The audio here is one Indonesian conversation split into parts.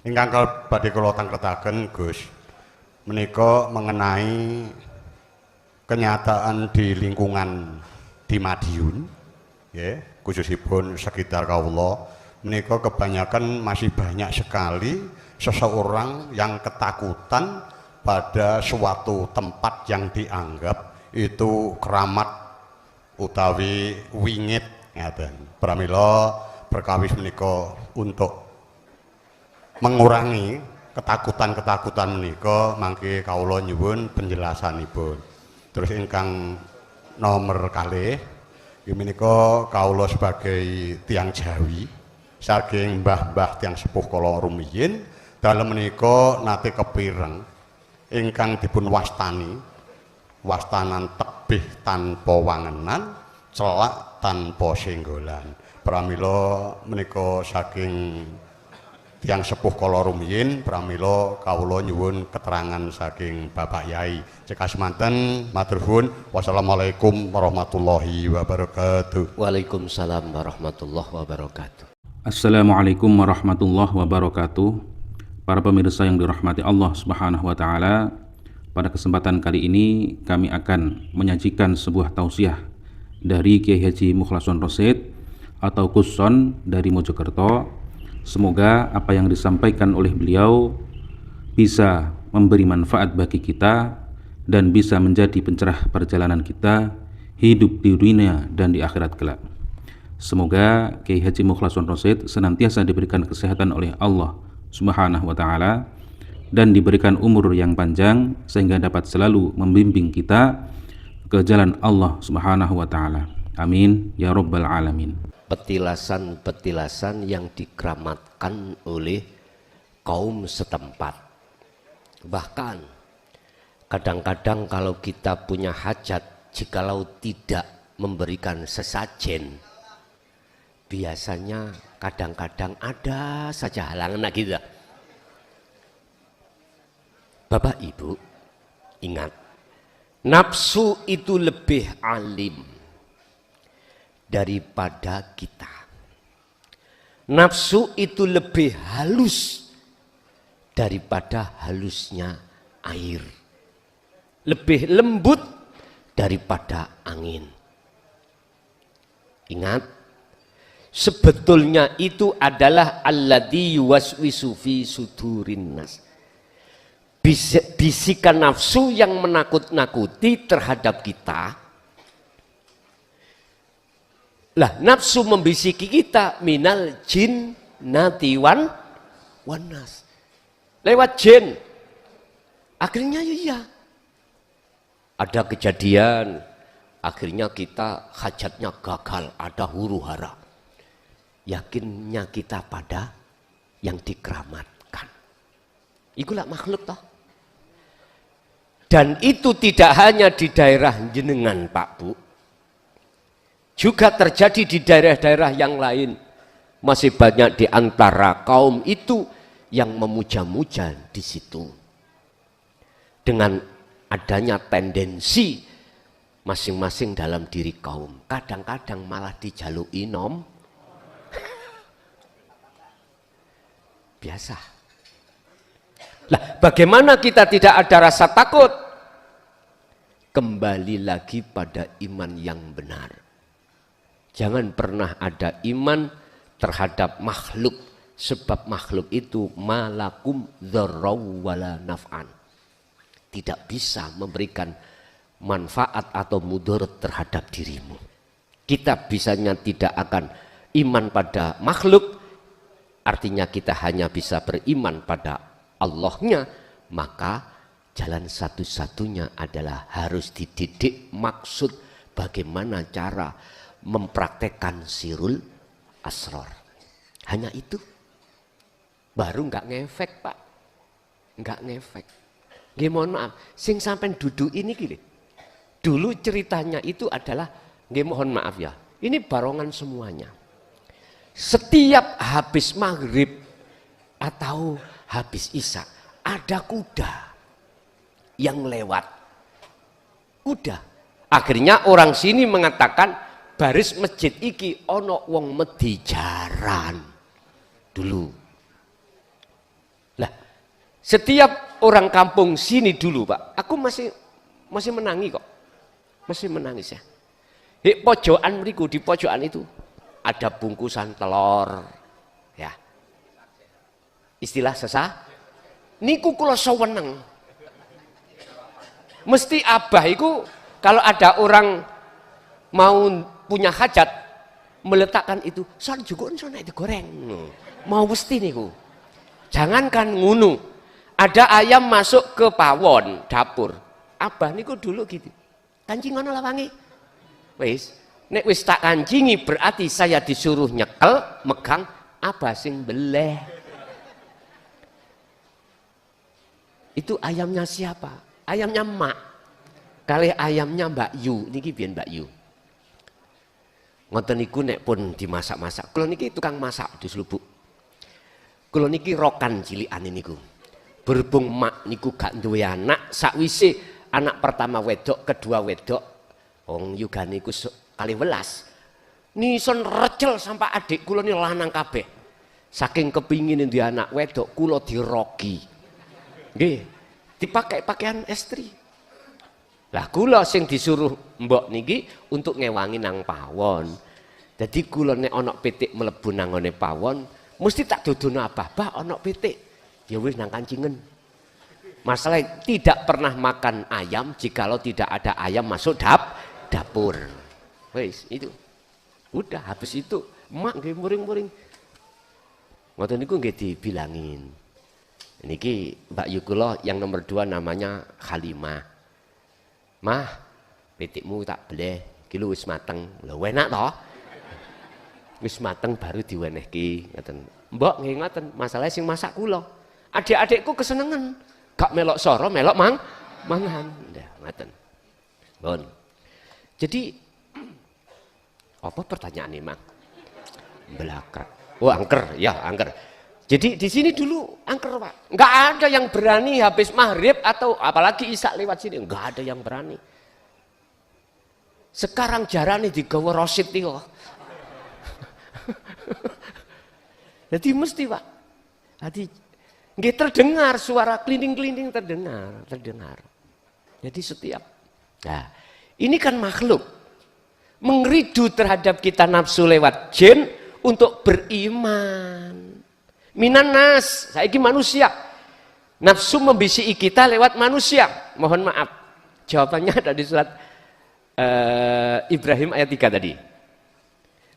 Ingkang badhe kula tangkretaken Gus, menika mengenai kenyataan di lingkungan di Madiun, ya, khususipun sekitar kawula, menika kebanyakan masih banyak sekali seseorang yang ketakutan pada suatu tempat yang dianggap itu keramat utawi wingit ngaten. Pramila perkawis menika untuk mengurangi ketakutan-ketakutan menika mangke kawula nyuwun penjelasanipun. Terus ingkang nomor kalih inggih menika kawula sebagai tiyang Jawi saking mbah-mbah tiyang sepuh kala rumiyin dalem menika nate kepireng ingkang dipun wastani wastanan tebih tanpa wangenan, celak tanpa senggolan. Pramila menika saking tiyang sepuh kala rumiyin, pramila kawula nyuwun keterangan saking Bapak Yai. Cekas manten matur nuwun. Wassalamualaikum warahmatullahi wabarakatuh. Waalaikumsalam warahmatullahi wabarakatuh. Assalamualaikum warahmatullahi wabarakatuh. Para pemirsa yang dirahmati Allah Subhanahu wa taala, pada kesempatan kali ini kami akan menyajikan sebuah tausiah dari Kiai Haji Mukhlason Rosyid atau Kuson dari Mojokerto. Semoga apa yang disampaikan oleh beliau bisa memberi manfaat bagi kita dan bisa menjadi pencerah perjalanan kita hidup di dunia dan di akhirat kelak. Semoga Kiai Haji Mukhlason Rosyid senantiasa diberikan kesehatan oleh Allah Subhanahu wa taala dan diberikan umur yang panjang sehingga dapat selalu membimbing kita ke jalan Allah Subhanahu wa taala. Amin ya rabbal alamin. Petilasan-petilasan yang dikeramatkan oleh kaum setempat. Bahkan kadang-kadang kalau kita punya hajat, jikalau tidak memberikan sesajen, biasanya kadang-kadang ada saja halangan gitu. Bapak Ibu, ingat, nafsu itu lebih alim daripada kita. Nafsu itu lebih halus daripada halusnya air, lebih lembut daripada angin. Ingat, sebetulnya itu adalah alladzi yuwaswisu fi sudurin nas, bisikan nafsu yang menakut-nakuti terhadap kita. Lah, nafsu membisiki kita minal jin natiwan wanas, lewat jin. Akhirnya ya ada kejadian, akhirnya kita hajatnya gagal, ada huru hara. Yakinnya kita pada yang dikeramatkan. Itulah makhluk toh. Dan itu tidak hanya di daerah jenengan Pak Bu, juga terjadi di daerah-daerah yang lain. Masih banyak di antara kaum itu yang memuja-muja di situ. Dengan adanya tendensi masing-masing dalam diri kaum, kadang-kadang malah dijaluki nom. Biasa. Lah, bagaimana kita tidak ada rasa takut? Kembali lagi pada iman yang benar. Jangan pernah ada iman terhadap makhluk, sebab makhluk itu malakum dzarraw wala naf'an. Tidak bisa memberikan manfaat atau mudarat terhadap dirimu. Kita bisanya tidak akan iman pada makhluk, artinya kita hanya bisa beriman pada Allahnya, maka jalan satu-satunya adalah harus dididik maksud bagaimana cara mempraktekkan sirul asror. Hanya itu. Baru nggak ngefek Pak. Nggak ngefek. Nggih mohon maaf, sing sampean duduk ini gini. Dulu ceritanya itu adalah, nggih mohon maaf ya, ini barongan semuanya. Setiap habis maghrib atau habis isya ada kuda yang lewat. Kuda. Akhirnya orang sini mengatakan, baris masjid iki ono wong medhi jaran. Dulu Setiap orang kampung sini dulu Pak, aku masih menangi kok. Masih menangis ya. Di pojokan mriku, di pojokan itu ada bungkusan telur. Ya. Istilah sesah. Niku kula seweneng. Mesti abah itu kalau ada orang mau punya hajat meletakkan itu, son juga son digoreng. Mau mesti niku. Jangankan ngunu. Ada ayam masuk ke pawon dapur. Abah niku dulu gitu. Kancing ngono lawange. Wis, nek wis tak kancingi berarti saya disuruh nyekel, megang, abah sing beleh. Itu ayamnya siapa? Ayamnya mak. Kali ayamnya Mbak Yu, niki biyen Mbak Yu. Ngoten niku nek pun dimasak-masak. Kula niki tukang masak di Slubuk. Kula niki rokan cilikan niku. Berhubung mak niku gak duwe anak, sakwise anak pertama wedok, kedua wedok, wong yugane iku 12. Nison recel sampai adik kula ni lanang kabeh. Saking kepingin di anak wedok, kula dirogi. Nggih, dipakai pakaian istri. Lah kula sing disuruh mbok niki untuk ngewangi nang pawon. Jadi kula nek ana pitik mlebu nang ngone pawon, mesti tak dudono abah, "Bah, ana pitik." Ya wis nang kancingen. Masalah tidak pernah makan ayam jikalau tidak ada ayam masuk dapur. Wis itu. Udah habis itu mak nggih muring-muring. Ngoten niku nggih dibilangin. Niki Mbak Yu kula yang nomor 2 namanya Halimah. Mah, pitikmu tak beleh, iki lho wis mateng. Lho enak toh? Wis mateng baru diwenehki ngoten. Mbok nggih ngoten, masalah sing masak kula. Adik-adikku kesenengan, gak melok soro, melok mangan. Ndah, ngoten. Bon. Jadi apa pertanyaannya, Mang? Belakang. Oh, angker, ya angker. Jadi di sini dulu angker, Pak. Enggak ada yang berani habis maghrib atau apalagi isak lewat sini, enggak ada yang berani. Sekarang jarane digawa rosid iki kok. Jadi mesti, Pak. Jadi nggih terdengar suara kelinding-kelinding terdengar. Jadi setiap. Nah, ini kan makhluk mengridu terhadap kita nafsu lewat jin untuk beriman. Minan nas, saiki manusia. Nafsu membisiki kita lewat manusia. Mohon maaf. Jawabannya ada di surat Ibrahim ayat 3 tadi.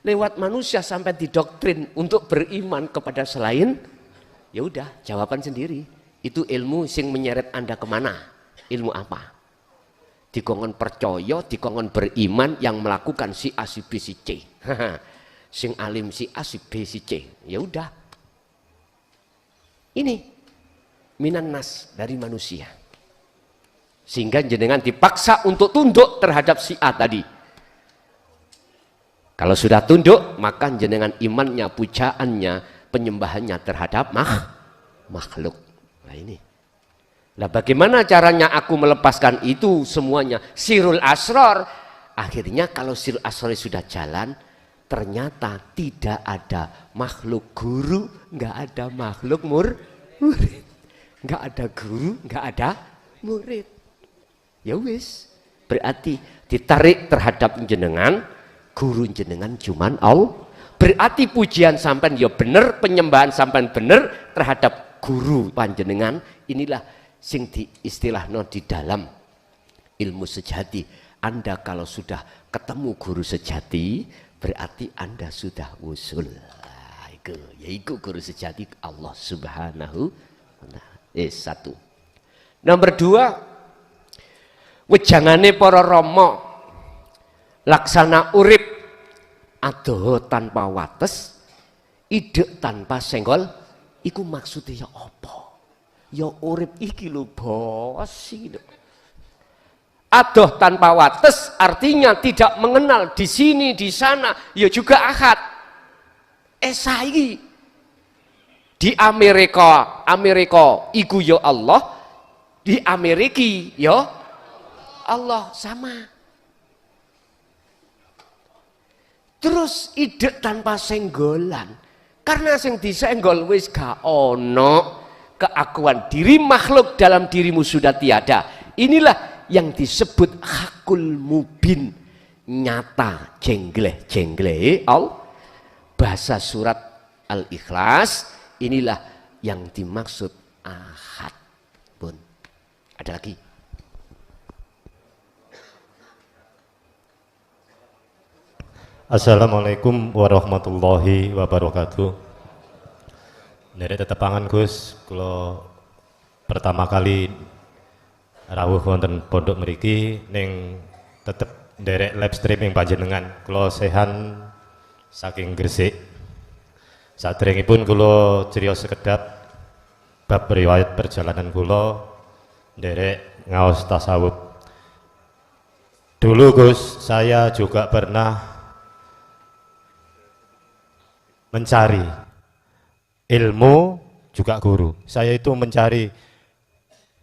Lewat manusia sampai didoktrin untuk beriman kepada selain. Ya udah, jawaban sendiri. Itu ilmu sing menyeret Anda kemana? Ilmu apa? Dikongkon percaya, dikongkon beriman yang melakukan si A, si B, si C. Sing alim si A, si B, si C. Ya udah. Ini minan nas dari manusia. Sehingga jenengan dipaksa untuk tunduk terhadap si A tadi. Kalau sudah tunduk, maka jenengan imannya, pujaannya, penyembahannya terhadap makhluk. Nah ini. Nah bagaimana caranya aku melepaskan itu semuanya? Sirul asror. Akhirnya kalau sirul asror sudah jalan, ternyata tidak ada makhluk guru, nggak ada makhluk murid. Nggak ada guru, nggak ada murid. Ya wis, berarti ditarik terhadap jenengan, guru jenengan cuman Allah. Berarti pujian sampean ya bener, penyembahan sampean bener terhadap guru panjenengan. Inilah sing diistilahno di dalam ilmu sejati. Anda kalau sudah ketemu guru sejati, berarti Anda sudah wusul. Yaitu guru sejati Allah Subhanahu wa ta'ala. Satu. Nomor 2, wejangane para rama laksana urip adoh tanpa wates, idek tanpa senggol. Iku maksudnya ya apa? Ya urip iki lho bos iki lho. Adoh tanpa wates artinya tidak mengenal di sini di sana, ya juga ahad. Saiki di Amerika iku ya Allah, di Ameriki ya Allah sama. Terus idek tanpa senggolan, karena sing disenggol wis gak ono, keakuan diri makhluk dalam dirimu sudah tiada. Inilah yang disebut hakul mubin, nyata, jengleh bahasa surat Al-Ikhlas. Inilah yang dimaksud ahad. Pun ada lagi. Assalamualaikum warahmatullahi wabarakatuh. Nderek tetepangan Gus, kula pertama kali rawuh wonten pondok mriki ning tetep nderek live streaming panjenengan. Kula sehan saking Gresik. Saderengipun kula criyos sekedhap bab riwayat perjalanan kula nderek ngaos tasawuf. Dulu Gus, saya juga pernah mencari ilmu juga guru. Saya itu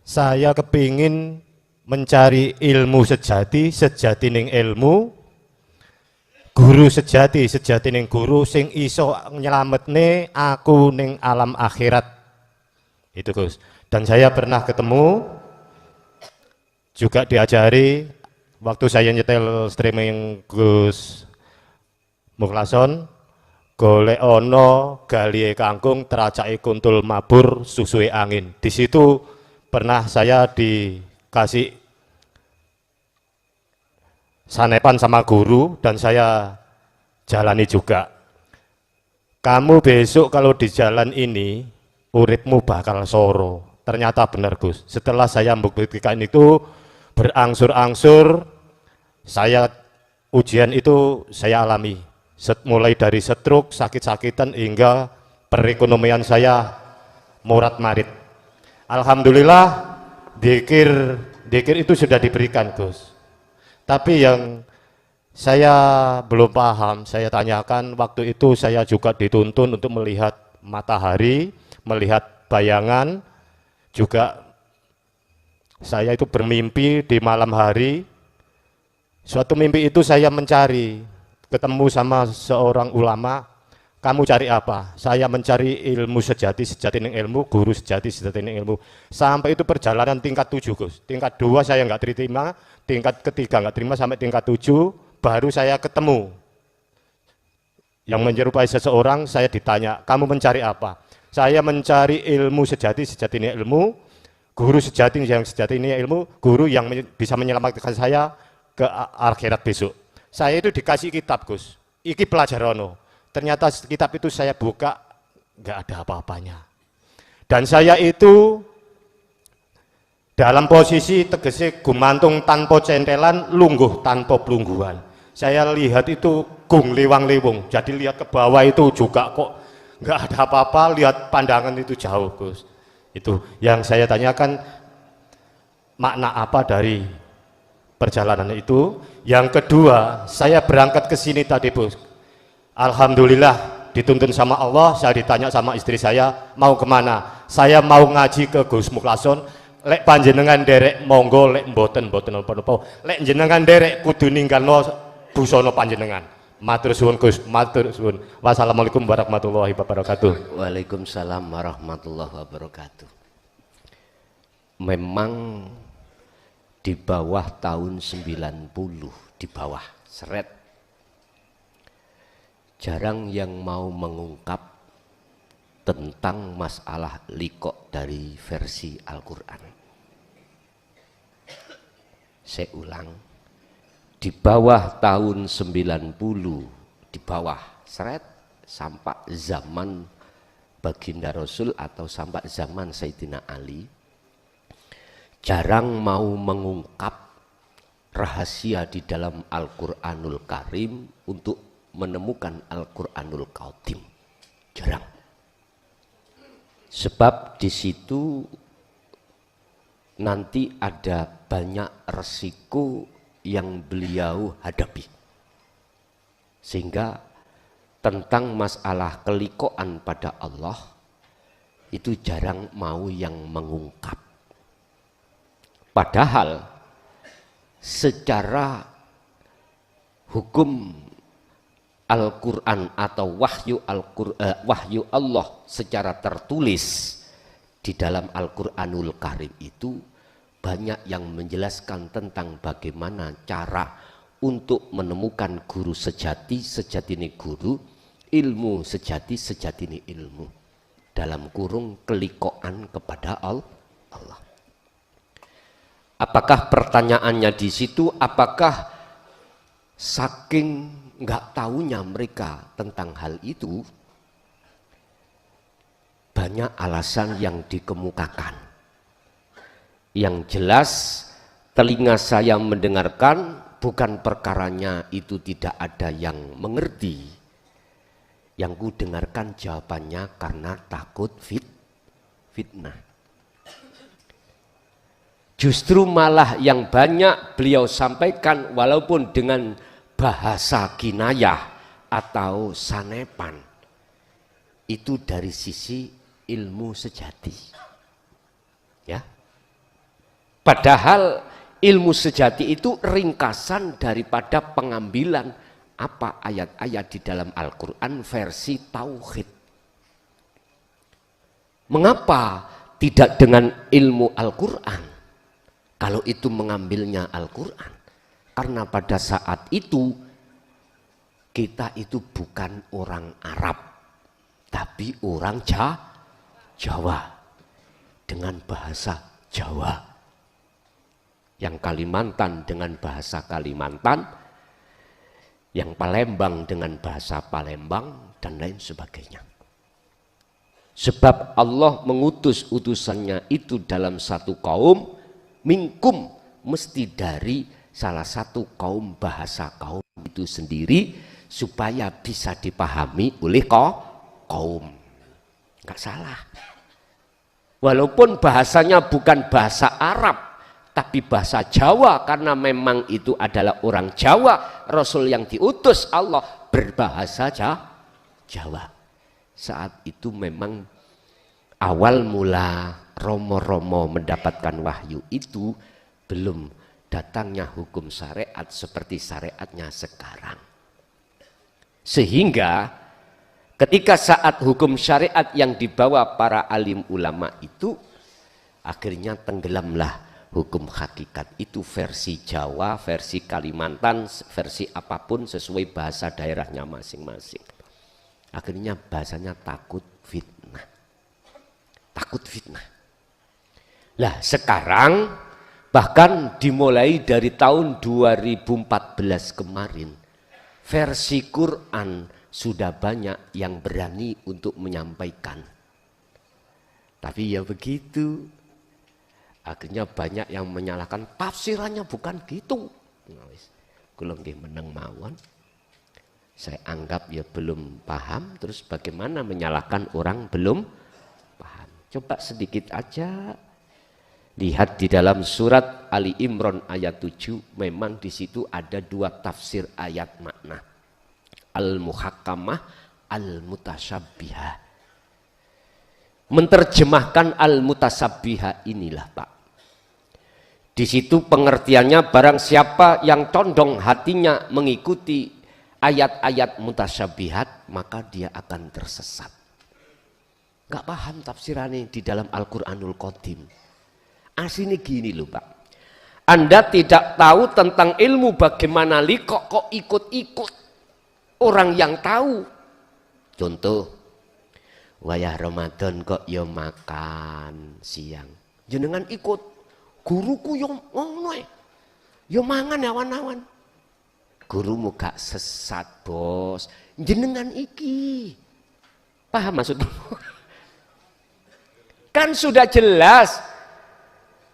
saya kepingin mencari ilmu sejati ning ilmu, guru sejati ning guru sing iso nyelametne aku ning alam akhirat. Itu Gus. Dan saya pernah ketemu juga diajari waktu saya nyetel streaming Gus Mukhlason, golek ono galie kangkung teracake kuntul mabur susui angin. Di situ pernah saya dikasih sanepan sama guru dan saya jalani juga. Kamu besok kalau di jalan ini uripmu bakal soro. Ternyata benar Gus. Setelah saya membuktikan itu berangsur-angsur, saya ujian itu saya alami. Mulai dari stroke, sakit-sakitan hingga perekonomian saya morat-marit. Alhamdulillah dzikir itu sudah diberikan Gus. Tapi yang saya belum paham, saya tanyakan waktu itu saya juga dituntun untuk melihat matahari, melihat bayangan, juga saya itu bermimpi di malam hari. Suatu mimpi itu saya mencari, ketemu sama seorang ulama. Kamu cari apa? Saya mencari ilmu sejati ning ilmu, guru sejati ning ilmu. Sampai itu perjalanan tingkat 7 Gus. Tingkat 2 saya nggak terima, tingkat ketiga nggak terima, sampai tingkat 7 baru saya ketemu yang menyerupai seseorang. Saya ditanya, kamu mencari apa? Saya mencari ilmu sejati ning ilmu, guru sejati ning ilmu, guru yang bisa menyelamatkan saya ke akhirat besok. Saya itu dikasih kitab Gus, iki pelajarono. Ternyata kitab itu saya buka, nggak ada apa-apanya. Dan saya itu dalam posisi tegese gumantung tanpa centelan, lungguh tanpa pelungguhan. Saya lihat itu gung liwang-liwung, jadi lihat ke bawah itu juga kok nggak ada apa-apa, lihat pandangan itu jauh Gus. Itu yang saya tanyakan, makna apa dari perjalanan itu. Yang kedua, saya berangkat ke sini tadi Bos. Alhamdulillah dituntun sama Allah. Saya ditanya sama istri saya, mau kemana? Saya mau ngaji ke Gus Mukhlason. Lek panjenengan derek monggo, lek mboten napa-napa. Lek jenengan derek kudu ninggalno busana panjenengan. Matur suwun Gus, matur suwun. Wassalamualaikum warahmatullahi wabarakatuh. Waalaikumsalam warahmatullahi wabarakatuh. Memang di bawah tahun 90, di bawah seret, jarang yang mau mengungkap tentang masalah liqo dari versi Al-Quran. Saya ulang, di bawah tahun 90, di bawah seret, sampai zaman baginda Rasul atau sampai zaman Sayyidina Ali, jarang mau mengungkap rahasia di dalam Al-Quranul Karim untuk menemukan Al-Quranul Qadim. Jarang. Sebab di situ nanti ada banyak resiko yang beliau hadapi. Sehingga tentang masalah kelikoan pada Allah itu jarang mau yang mengungkap. Padahal secara hukum Al-Quran atau wahyu Allah secara tertulis di dalam Al-Quranul Karim itu banyak yang menjelaskan tentang bagaimana cara untuk menemukan guru sejati, sejatine guru, ilmu sejati, sejatine ilmu. Dalam kurung kelikoan kepada Allah. Apakah pertanyaannya di situ, apakah saking nggak tahunya mereka tentang hal itu, banyak alasan yang dikemukakan. Yang jelas telinga saya mendengarkan bukan perkaranya itu tidak ada yang mengerti. Yang ku dengarkan jawabannya karena takut fitnah. Justru malah yang banyak beliau sampaikan walaupun dengan bahasa kinayah atau sanepan, itu dari sisi ilmu sejati. Ya. Padahal ilmu sejati itu ringkasan daripada pengambilan apa ayat-ayat di dalam Al-Quran versi tauhid. Mengapa tidak dengan ilmu Al-Quran? Kalau itu mengambilnya Al-Quran. Karena pada saat itu kita itu bukan orang Arab, tapi orang Jawa dengan bahasa Jawa. Yang Kalimantan dengan bahasa Kalimantan, yang Palembang dengan bahasa Palembang, dan lain sebagainya. Sebab Allah mengutus utusannya itu dalam satu kaum, minkum, mesti dari salah satu kaum, bahasa kaum itu sendiri, supaya bisa dipahami oleh kaum. Enggak salah. Walaupun bahasanya bukan bahasa Arab, tapi bahasa Jawa, karena memang itu adalah orang Jawa, Rasul yang diutus Allah berbahasa Jawa. Saat itu memang awal mula Romo-romo mendapatkan wahyu itu belum datangnya hukum syariat seperti syariatnya sekarang. Sehingga ketika saat hukum syariat yang dibawa para alim ulama itu, akhirnya tenggelamlah hukum hakikat itu versi Jawa, versi Kalimantan, versi apapun sesuai bahasa daerahnya masing-masing. Akhirnya bahasanya takut fitnah. Takut fitnah. Lah sekarang bahkan dimulai dari tahun 2014 kemarin, versi Quran sudah banyak yang berani untuk menyampaikan. Tapi ya begitu, akhirnya banyak yang menyalahkan tafsirannya bukan gitu. Kula nggih meneng mawon. Saya anggap ya belum paham, terus bagaimana menyalahkan orang belum paham. Coba sedikit aja lihat di dalam surat Ali Imran ayat 7, memang di situ ada dua tafsir ayat makna. Al-Muhakkamah, Al-Mutasyabbihah. Menerjemahkan Al-Mutasyabbihah inilah Pak. Di situ pengertiannya barang siapa yang condong hatinya mengikuti ayat-ayat mutasyabihat, maka dia akan tersesat. Gak paham tafsirannya di dalam Al-Quranul Qadim. Aslinya gini loh Pak. Anda tidak tahu tentang ilmu bagaimana likok kok ikut-ikut orang yang tahu. Contoh, wayah Ramadan kok yo makan siang. Jenengan ikut, guruku yo ngono yo mangan awan-awan. Gurumu gak sesat bos, jenengan iki. Paham maksudmu? Kan sudah jelas.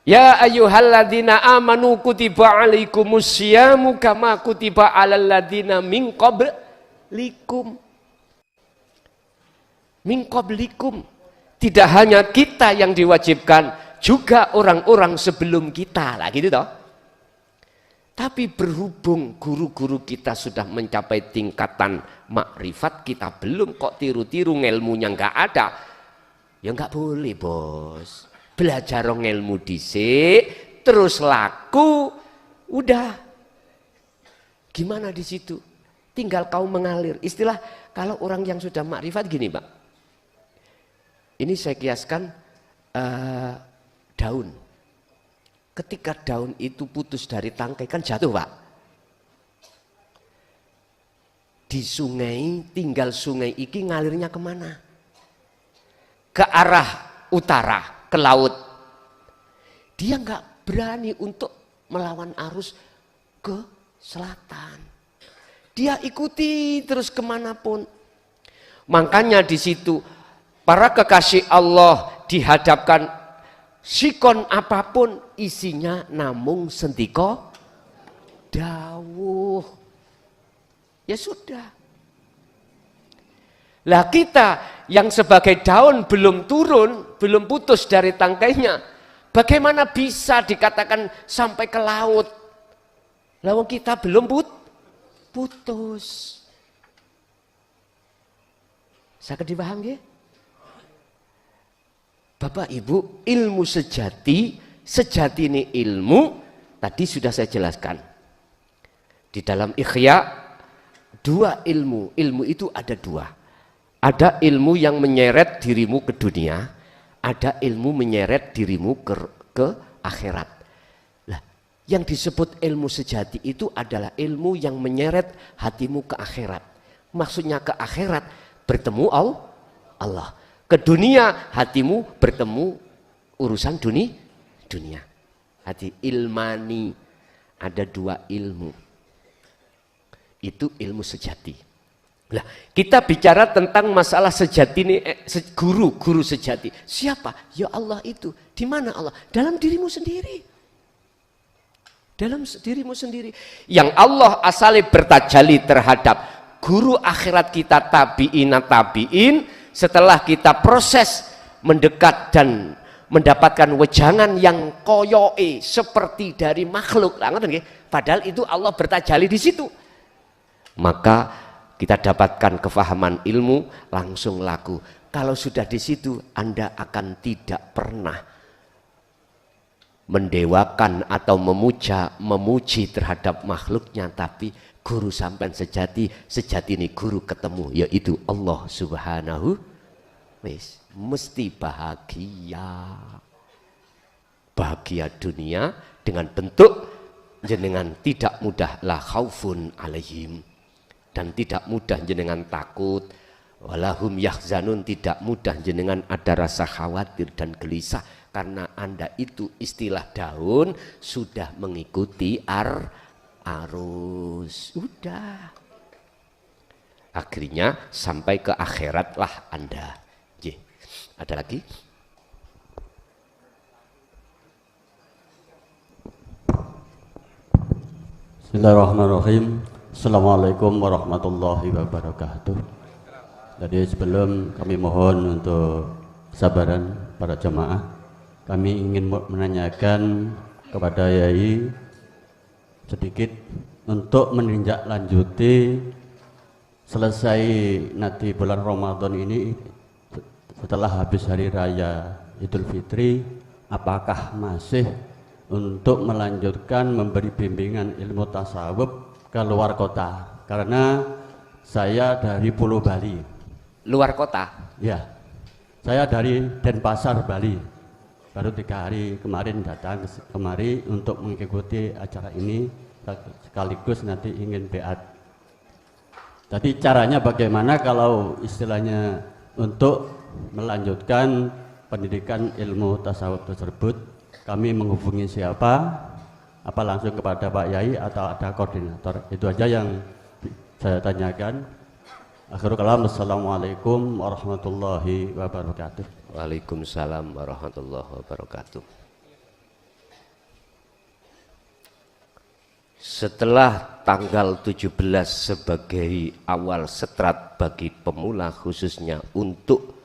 Ya ayyuhalladzina amanu kutiba alaikumusyamu kama kutiba alal ladzina min qablikum. Min qablikum. Tidak hanya kita yang diwajibkan, juga orang-orang sebelum kita lah gitu toh. Tapi berhubung guru-guru kita sudah mencapai tingkatan makrifat, kita belum, kok tiru-tiru ngelmunya nggak ada. Ya nggak boleh bos. Belajar ilmu dhisik, terus laku, udah. Gimana di situ? Tinggal kau mengalir. Istilah kalau orang yang sudah makrifat gini Pak. Ini saya kiaskan daun. Ketika daun itu putus dari tangkai kan jatuh, Pak. Di sungai, tinggal sungai iki ngalirnya kemana? Ke arah utara, ke laut. Dia nggak berani untuk melawan arus ke selatan. Dia ikuti terus kemanapun. Makanya di situ para kekasih Allah dihadapkan sikon apapun isinya namung sendika dawuh. Ya sudah. Lah kita yang sebagai daun belum turun, belum putus dari tangkainya, bagaimana bisa dikatakan sampai ke laut? Lawang kita belum putus. Saya dipaham ya? Bapak Ibu, ilmu sejati ini ilmu, tadi sudah saya jelaskan. Di dalam Ikhya, dua ilmu itu ada dua. Ada ilmu yang menyeret dirimu ke dunia, ada ilmu menyeret dirimu ke akhirat. Lah, yang disebut ilmu sejati itu adalah ilmu yang menyeret hatimu ke akhirat. Maksudnya ke akhirat bertemu Allah. Ke dunia hatimu bertemu urusan dunia. Hati ilmani, ada dua ilmu. Itu ilmu sejati. Nah, kita bicara tentang masalah sejati ini, guru sejati. Siapa? Ya Allah itu. Di mana Allah? Dalam dirimu sendiri. Dalam dirimu sendiri. Yang Allah asali bertajali terhadap guru akhirat kita tabi'in. Setelah kita proses mendekat dan mendapatkan wejangan yang koyoe seperti dari makhluk. Padahal itu Allah bertajali di situ. Maka kita dapatkan kefahaman ilmu, langsung laku. Kalau sudah di situ, Anda akan tidak pernah mendewakan atau memuji terhadap makhluknya, tapi guru sampai sejati ini guru ketemu, yaitu Allah Subhanahu. Mesti bahagia dunia dengan bentuk jenengan tidak mudah la khaufun alaihim, dan tidak mudah jenengan takut, walahum yahzanun, tidak mudah jenengan ada rasa khawatir dan gelisah, karena Anda itu istilah daun sudah mengikuti arus. Udah. Akhirnya sampai ke akhiratlah Anda. Ada lagi? Bismillahirrahmanirrahim. Assalamualaikum warahmatullahi wabarakatuh. Jadi sebelum kami mohon untuk kesabaran para jemaah, kami ingin menanyakan kepada Yai sedikit untuk menindaklanjuti selesai nanti bulan Ramadan ini, setelah habis hari raya Idul Fitri, apakah masih untuk melanjutkan memberi bimbingan ilmu tasawuf ke luar kota? Karena saya dari Pulau Bali. Luar kota? Ya, saya dari Denpasar, Bali. Baru 3 hari kemarin datang kemari untuk mengikuti acara ini, sekaligus nanti ingin beat. Jadi caranya bagaimana kalau istilahnya untuk melanjutkan pendidikan ilmu tasawuf tersebut? Kami menghubungi siapa? Apa langsung kepada Pak Yai atau ada koordinator? Itu aja yang saya tanyakan. Akhirul kalam, assalamualaikum warahmatullahi wabarakatuh. Waalaikumsalam warahmatullahi wabarakatuh. Setelah tanggal 17 sebagai awal setrat bagi pemula, khususnya untuk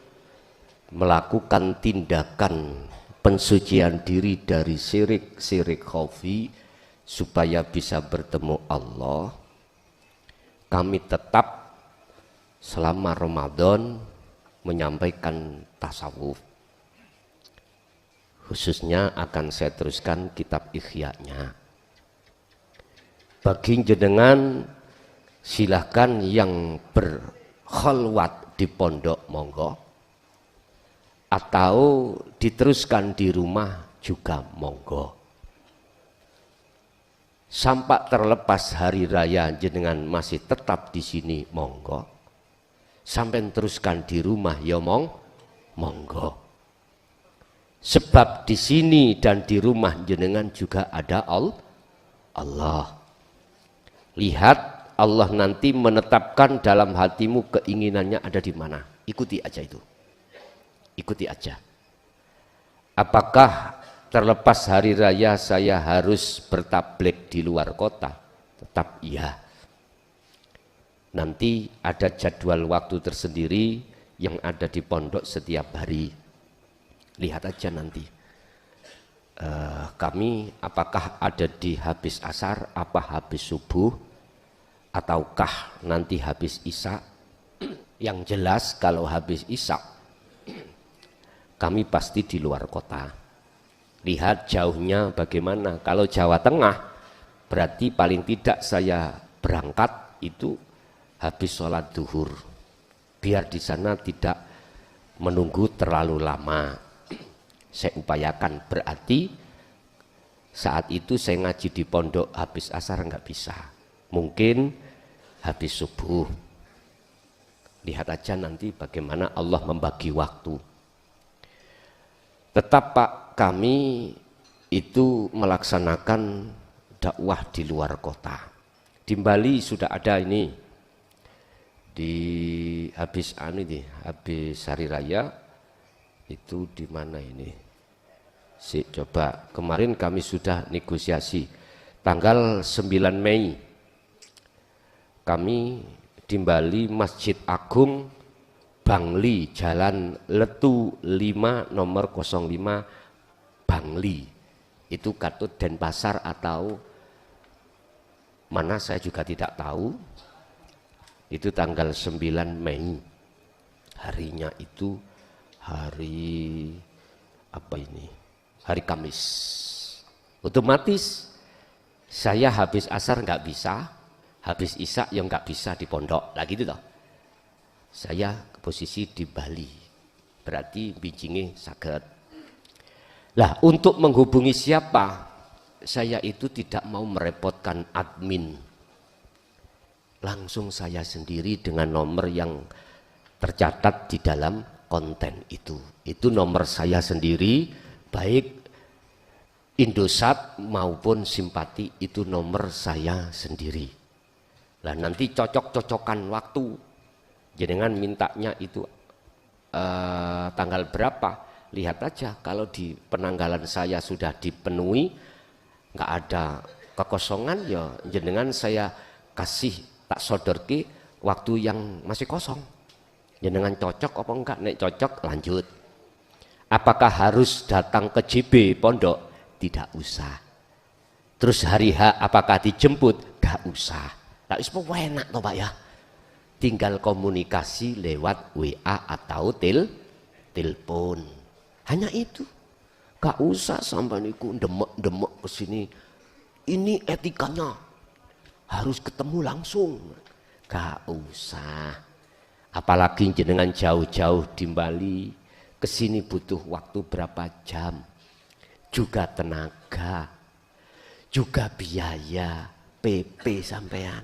melakukan tindakan pensucian diri dari syirik khafi supaya bisa bertemu Allah, kami tetap selama Ramadan menyampaikan tasawuf. Khususnya akan saya teruskan kitab Ikhya-nya. Bagi jenengan silahkan yang berkhalwat di pondok monggo, atau diteruskan di rumah juga monggo. Sampai terlepas hari raya jenengan masih tetap di sini monggo. Sampai teruskan di rumah ya monggo. Sebab di sini dan di rumah jenengan juga ada Allah. Lihat Allah nanti menetapkan dalam hatimu keinginannya ada di mana. Ikuti aja itu. Ikuti aja. Apakah terlepas hari raya saya harus bertablek di luar kota? Tetap iya. Nanti ada jadwal waktu tersendiri yang ada di pondok setiap hari. Lihat aja nanti. Kami apakah ada di habis asar, apa habis subuh, ataukah nanti habis isya? Yang jelas kalau habis isya, kami pasti di luar kota. Lihat jauhnya bagaimana. Kalau Jawa Tengah, berarti paling tidak saya berangkat itu habis sholat duhur. Biar di sana tidak menunggu terlalu lama. Saya upayakan, berarti saat itu saya ngaji di pondok habis asar nggak bisa. Mungkin habis subuh. Lihat aja nanti bagaimana Allah membagi waktu. Tetap Pak, kami itu melaksanakan dakwah di luar kota. Di Bali sudah ada ini, di habis hari raya itu di mana ini? Coba kemarin kami sudah negosiasi tanggal 9 Mei kami di Bali Masjid Agung Bangli, Jalan Letu 5 nomor 05 Bangli. Itu Katut Denpasar atau mana saya juga tidak tahu. Itu tanggal 9 Mei. Harinya itu hari apa ini? Hari Kamis. Otomatis saya habis asar nggak bisa, habis isya yang nggak bisa di pondok. Lah gitu toh. Saya posisi di Bali, berarti bijinge saged. Lah untuk menghubungi siapa, saya itu tidak mau merepotkan admin. Langsung saya sendiri dengan nomor yang tercatat di dalam konten itu. Itu nomor saya sendiri, baik Indosat maupun Simpati, itu nomor saya sendiri. Lah nanti cocok-cocokan waktu. Jenengan mintanya itu tanggal berapa? Lihat aja kalau di penanggalan saya sudah dipenuhi, nggak ada kekosongan, ya jenengan saya kasih tak sodorki waktu yang masih kosong. Jenengan cocok apa enggak? Nek cocok lanjut. Apakah harus datang ke JB pondok? Tidak usah. Terus hari H apakah dijemput? Gak usah. Nah, itu enak toh Pak ya. Tinggal komunikasi lewat WA atau telepon. Hanya itu. Gak usah sampai niku demek-demek ke sini. Ini etikanya. Harus ketemu langsung. Gak usah. Apalagi jenengan jauh-jauh di Bali, kesini butuh waktu berapa jam. Juga tenaga, juga biaya, PP sampean.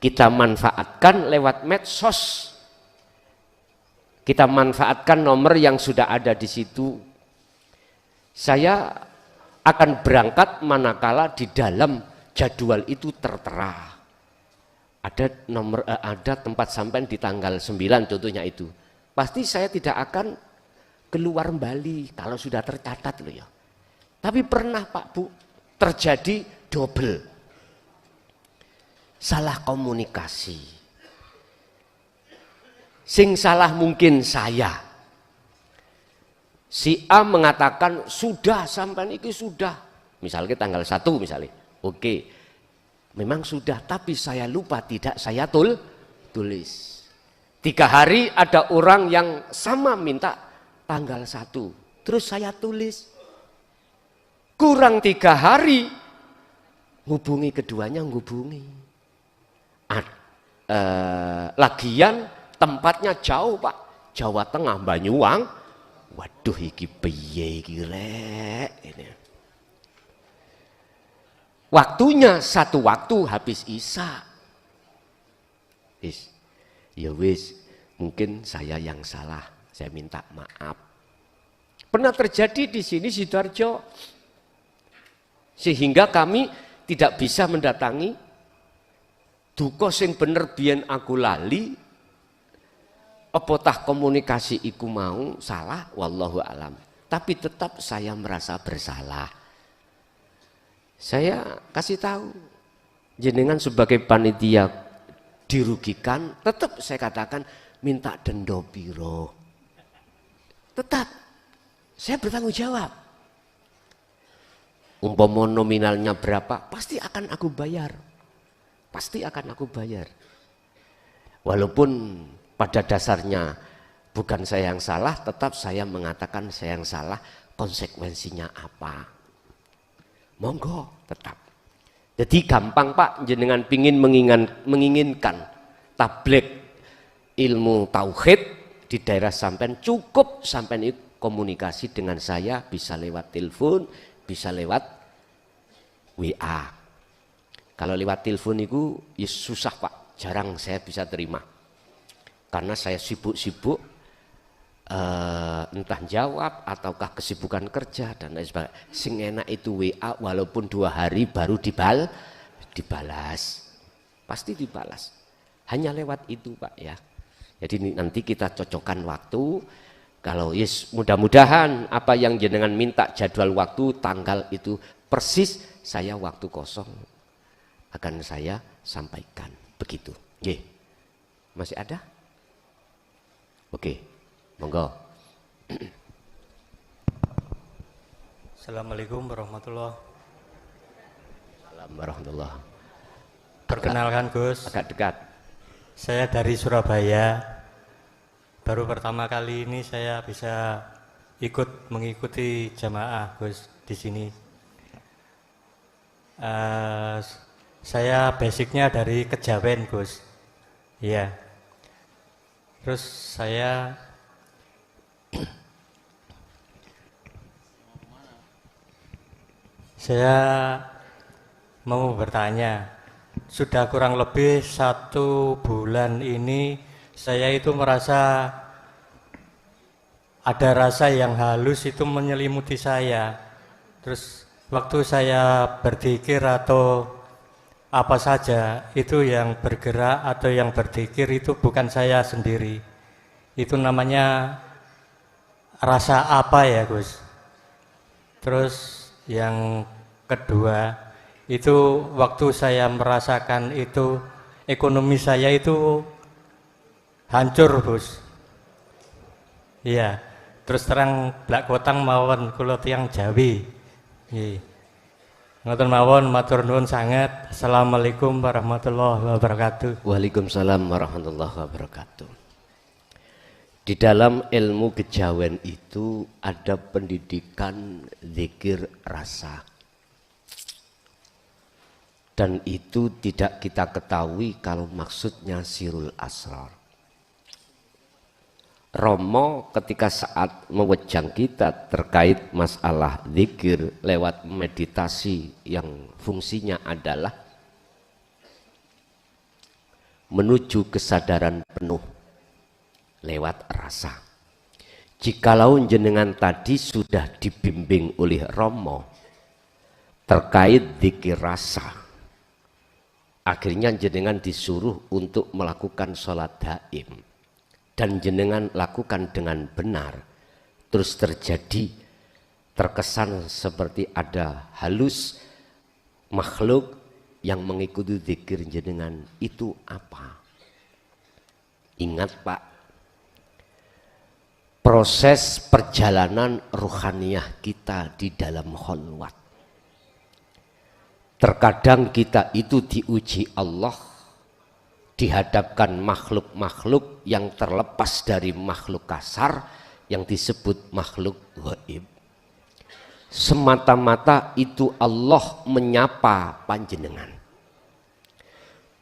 Kita manfaatkan lewat medsos. Kita manfaatkan nomor yang sudah ada di situ. Saya akan berangkat manakala di dalam jadwal itu tertera. Ada nomor, ada tempat sampean di tanggal 9 contohnya itu. Pasti saya tidak akan keluar Bali kalau sudah tercatat loh ya. Tapi pernah Pak Bu terjadi double. Salah komunikasi. Sing salah mungkin saya. Si A mengatakan sudah sampai ini sudah. Misalnya tanggal 1 misalnya. Oke. Memang sudah tapi saya lupa tidak saya tulis. 3 hari ada orang yang sama minta tanggal 1. Terus saya tulis. Kurang 3 hari, hubungi keduanya, hubungi. Lagian tempatnya jauh Pak, Jawa Tengah, Waduh iki piye iki rek ini. Waktunya satu waktu habis isya. Ya wis, mungkin saya yang salah. Saya minta maaf. Pernah terjadi di sini Sidoarjo. Sehingga kami tidak bisa mendatangi duka sing bener biyen aku lali. Apa tah komunikasi iku mau salah, wallahu alam. Tapi tetap saya merasa bersalah. Saya kasih tahu, jenengan sebagai panitia dirugikan, tetap saya katakan minta denda piro. Tetap saya bertanggung jawab. Umpama nominalnya berapa, pasti akan aku bayar. Pasti akan aku bayar. Walaupun pada dasarnya bukan saya yang salah, tetap saya mengatakan saya yang salah, konsekuensinya apa. Monggo tetap. Jadi gampang Pak, jenengan pingin menginginkan tabligh ilmu tauhid di daerah sampean, cukup sampean komunikasi dengan saya, bisa lewat telepon, bisa lewat WA. Kalau lewat telepon itu ya susah Pak, jarang saya bisa terima. Karena saya sibuk-sibuk, entah jawab ataukah kesibukan kerja dan lain sebagainya. Sing enak itu WA, walaupun 2 hari baru dibalas. Pasti dibalas. Hanya lewat itu Pak ya. Jadi nanti kita cocokkan waktu. Kalau yes, mudah-mudahan apa yang jenengan minta jadwal waktu, tanggal itu persis saya waktu kosong akan saya sampaikan. Begitu. Nggih. Masih ada? Oke, monggo. Assalamualaikum warahmatullahi wabarakatuh. Perkenalkan Gus, Agak dekat. saya dari Surabaya. Baru pertama kali ini saya bisa mengikuti jamaah Gus di sini. Saya basicnya dari Kejawen Gus. Iya. Terus saya mau bertanya, sudah kurang lebih 1 bulan ini saya itu merasa ada rasa yang halus itu menyelimuti saya. Terus waktu saya berzikir atau apa saja itu yang bergerak atau yang berzikir itu bukan saya sendiri. Itu namanya rasa apa ya Gus? Terus yang kedua itu waktu saya merasakan itu ekonomi saya itu hancur Gus. Iya. Terus terang blak kotang mawon kula tiyang Jawi. Nggih. Ngoten mawon, matur nuwun sangat. Assalamualaikum warahmatullahi wabarakatuh. Waalaikumsalam warahmatullahi wabarakatuh. Di dalam ilmu kejawen itu ada pendidikan zikir rasa. Dan itu tidak kita ketahui kalau maksudnya sirul asrar. Romo ketika saat mewejang kita terkait masalah zikir lewat meditasi yang fungsinya adalah menuju kesadaran penuh lewat rasa. Jikalau jenengan tadi sudah dibimbing oleh Romo terkait zikir rasa, akhirnya jenengan disuruh untuk melakukan sholat daim. Dan jenengan lakukan dengan benar, terus terkesan seperti ada halus makhluk yang mengikuti zikir jenengan, itu apa? Ingat Pak, proses perjalanan ruhaniyah kita di dalam kholwat. Terkadang kita itu diuji Allah, dihadapkan makhluk-makhluk yang terlepas dari makhluk kasar yang disebut makhluk gaib. Semata-mata itu Allah menyapa panjenengan.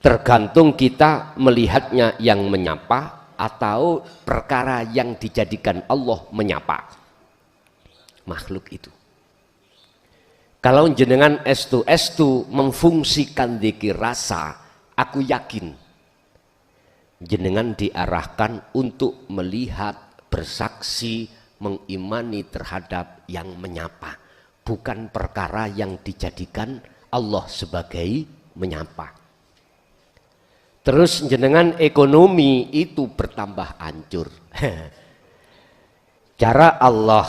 Tergantung kita melihatnya yang menyapa atau perkara yang dijadikan Allah menyapa. makhluk itu. Kalau jenengan estu memfungsikan dzikir rasa, aku yakin jenengan diarahkan untuk melihat, bersaksi, mengimani terhadap yang menyapa, bukan perkara yang dijadikan Allah sebagai menyapa. Terus jenengan ekonomi itu bertambah hancur. Cara Allah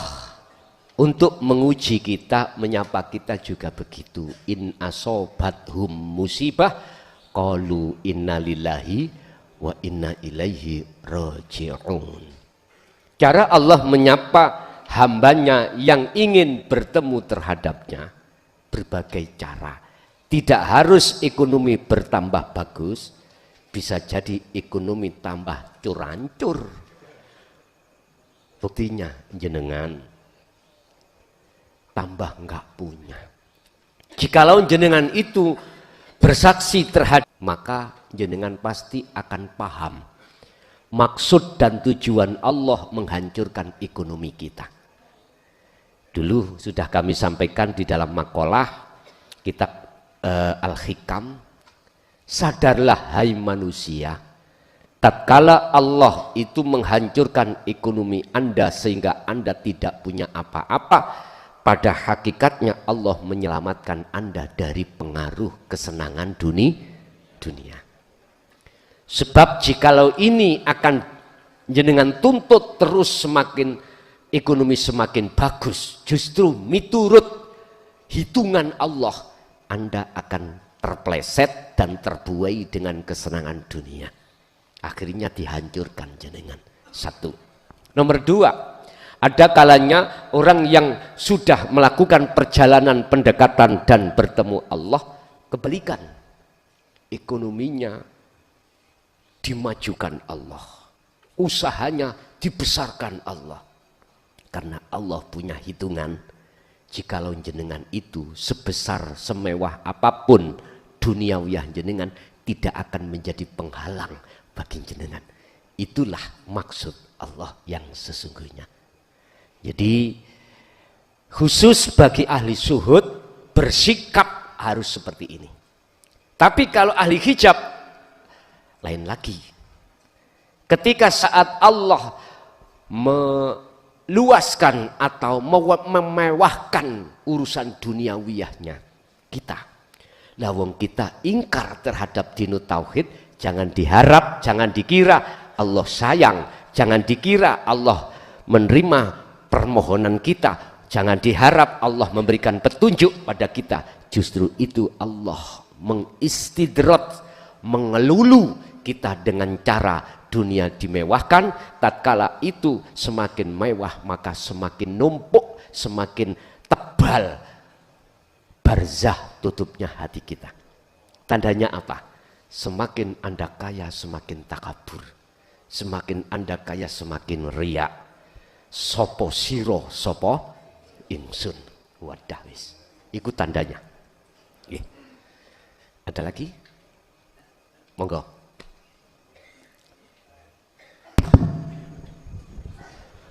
untuk menguji kita, menyapa kita juga begitu. In asobathum musibah qalu inna lillahi wa inna ilaihi raji'un. Cara Allah menyapa hambanya yang ingin bertemu terhadapnya berbagai cara. Tidak harus ekonomi bertambah bagus, bisa jadi ekonomi tambah curancur. Buktinya jenengan tambah enggak punya. Jikalau jenengan itu bersaksi terhadap, maka jenengan pasti akan paham maksud dan tujuan Allah menghancurkan ekonomi kita. Dulu sudah kami sampaikan di dalam makalah kitab Al-Hikam, sadarlah hai manusia, tatkala Allah itu menghancurkan ekonomi Anda sehingga Anda tidak punya apa-apa, pada hakikatnya Allah menyelamatkan Anda dari pengaruh kesenangan dunia. Sebab jikalau ini akan jenengan tuntut terus semakin ekonomi semakin bagus, justru miturut hitungan Allah, Anda akan terpleset dan terbuai dengan kesenangan dunia. Akhirnya dihancurkan jenengan. Satu. Nomor dua, ada kalanya orang yang sudah melakukan perjalanan pendekatan dan bertemu Allah, kebalikan. Ekonominya dimajukan Allah. Usahanya dibesarkan Allah. Karena Allah punya hitungan, jikalau jenengan itu sebesar semewah apapun duniawiyah jenengan, tidak akan menjadi penghalang bagi jenengan. Itulah maksud Allah yang sesungguhnya. Jadi khusus bagi ahli suhud bersikap harus seperti ini. Tapi kalau ahli hijab lain lagi. Ketika saat Allah meluaskan atau memewahkan urusan duniawiyahnya kita, lawang kita ingkar terhadap dinu tauhid, jangan diharap, jangan dikira Allah sayang, jangan dikira Allah menerima permohonan kita, jangan diharap Allah memberikan petunjuk pada kita. Justru itu Allah mengistidrat, mengelulu kita dengan cara dunia dimewahkan. Tatkala itu semakin mewah, maka semakin numpuk, semakin tebal barzah tutupnya hati kita. Tandanya apa? Semakin Anda kaya semakin takabur, semakin Anda kaya semakin riya. Sopo siro sopo ingsun, wadah wis. Ikut tandanya. Ada lagi? Monggo.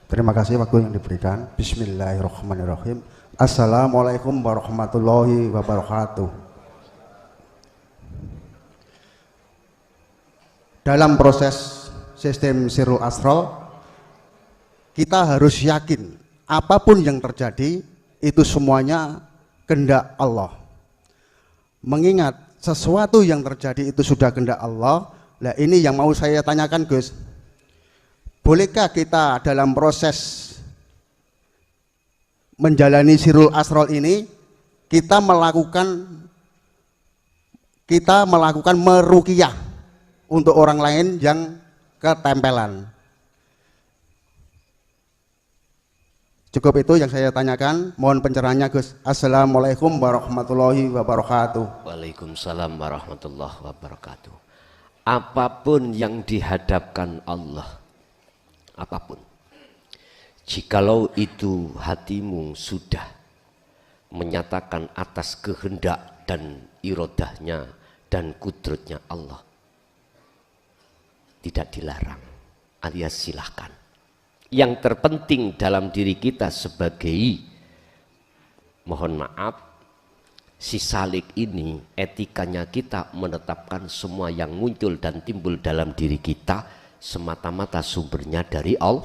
Terima kasih waktu yang diberikan. Bismillahirrahmanirrahim. Assalamualaikum warahmatullahi wabarakatuh. Dalam proses sistem Sirul Asrar, kita harus yakin apapun yang terjadi itu semuanya kehendak Allah. Mengingat sesuatu yang terjadi itu sudah kehendak Allah. Nah, ini yang mau saya tanyakan, Gus. Bolehkah kita dalam proses menjalani Sirul Asrar ini kita melakukan meruqyah untuk orang lain yang ketempelan? Cukup itu yang saya tanyakan. Mohon pencerahannya, Gus. Assalamualaikum warahmatullahi wabarakatuh. Waalaikumsalam warahmatullahi wabarakatuh. Apapun yang dihadapkan Allah, apapun, jikalau itu hatimu sudah menyatakan atas kehendak dan irodahnya dan kudratnya Allah, tidak dilarang, alias silahkan. Yang terpenting dalam diri kita sebagai Mohon maaf, si salik ini etikanya kita menetapkan semua yang muncul dan timbul dalam diri kita semata-mata sumbernya dari Allah,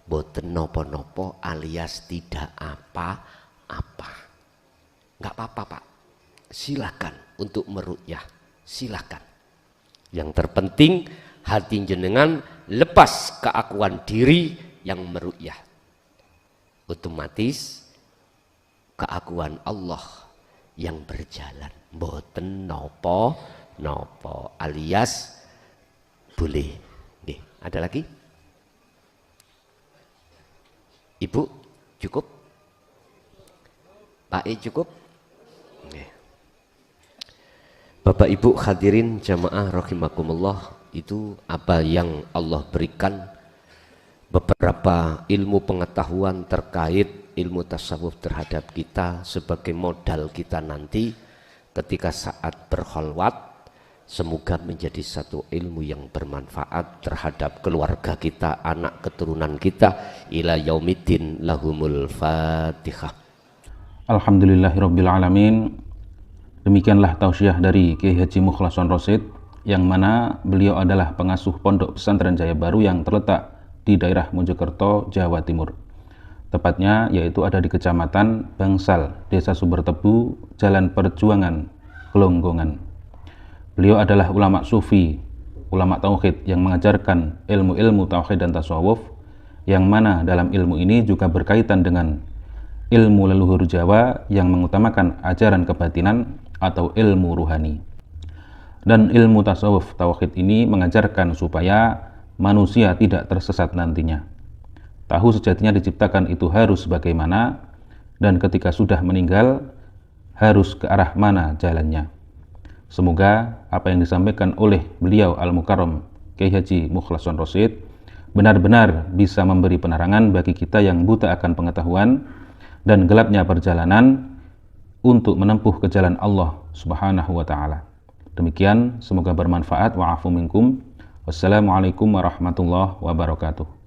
boten nopo-nopo alias tidak apa-apa. Nggak apa-apa Pak, silakan untuk meruqyah, silakan. Yang terpenting hati jenengan lepas keakuan diri yang meruqyah, otomatis keakuan Allah yang berjalan, boten nopo-nopo alias boleh. Nih, ada lagi? Ibu cukup? Pak E cukup? Nih. Bapak Ibu hadirin jamaah rahimakumullah, itu apa yang Allah berikan beberapa ilmu pengetahuan terkait ilmu tasawuf terhadap kita sebagai modal kita nanti ketika saat berkholwat. Semoga menjadi satu ilmu yang bermanfaat terhadap keluarga kita, anak keturunan kita ila yaumiddin. Lahumul Fatihah. Alhamdulillahirabbil alamin. Demikianlah tausiah dari Kiai Haji Mukhlason Rosyid, yang mana beliau adalah pengasuh Pondok Pesantren Jaya Baru yang terletak di daerah Mojokerto, Jawa Timur. Tepatnya yaitu ada di Kecamatan Bangsal, Desa Sumbertebu, Jalan Perjuangan, Gelonggongan. Beliau adalah ulama sufi, ulama tauhid yang mengajarkan ilmu-ilmu tauhid dan tasawuf, yang mana dalam ilmu ini juga berkaitan dengan ilmu leluhur Jawa yang mengutamakan ajaran kebatinan atau ilmu ruhani. Dan ilmu tasawuf tauhid ini mengajarkan supaya manusia tidak tersesat nantinya. Tahu sejatinya diciptakan itu harus bagaimana, dan ketika sudah meninggal harus ke arah mana jalannya. Semoga apa yang disampaikan oleh beliau Al-Mukarram Kiai Haji Mukhlason Rosyid benar-benar bisa memberi penerangan bagi kita yang buta akan pengetahuan dan gelapnya perjalanan untuk menempuh ke jalan Allah Subhanahu wa taala. Demikian, semoga bermanfaat. Wa'afu minkum. Wassalamualaikum warahmatullahi wabarakatuh.